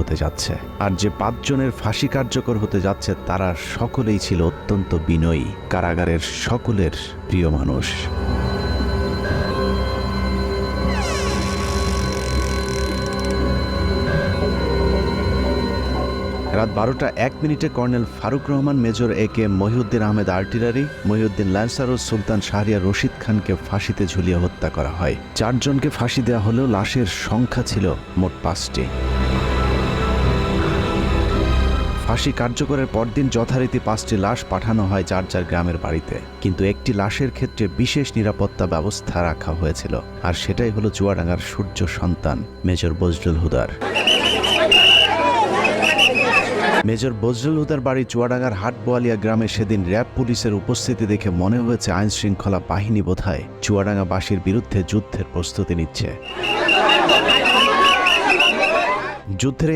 হতে যাচ্ছে। আর যে 5 জনের ফাঁসি কার্যকর হতে যাচ্ছে তারা সকলেই ছিল অত্যন্ত বিনয়ী, কারাগারের সকলের প্রিয় মানুষ। রাত 12টা 1 মিনিটে colonel Faruk Rahman, major AK Mohiuddin Ahmed artillery, Mohiuddin lancer ও সুলতান শাহরিয়ার রশিদ খানকে ফাঁসিতে ঝুলিয়ে হত্যা করা হয়। 4 জনকে ফাঁসি দেওয়া হলেও লাশের সংখ্যা ছিল মোট 5টি। ফাঁসি কার্যকরের পরদিন যথারীতি 5টি লাশ পাঠানো হয় যার যার গ্রামের বাড়িতে, কিন্তু একটি লাশের ক্ষেত্রে বিশেষ নিরাপত্তা ব্যবস্থা রাখা হয়েছিল, আর সেটাই হলো চুয়াডাঙ্গার সূর্য সন্তান মেজর বজলুল হুদার। মেজর বজলুল হুদার বাড়ি চুয়াডাঙ্গার হাটবোয়ালিয়া গ্রামে সেদিন র্যাব পুলিশের উপস্থিতি দেখে মনে হয়েছে আইন শৃঙ্খলা বাহিনী বোধহয় চুয়াডাঙ্গাবাসীর বিরুদ্ধে যুদ্ধের প্রস্তুতি নিচ্ছে। যুদ্ধের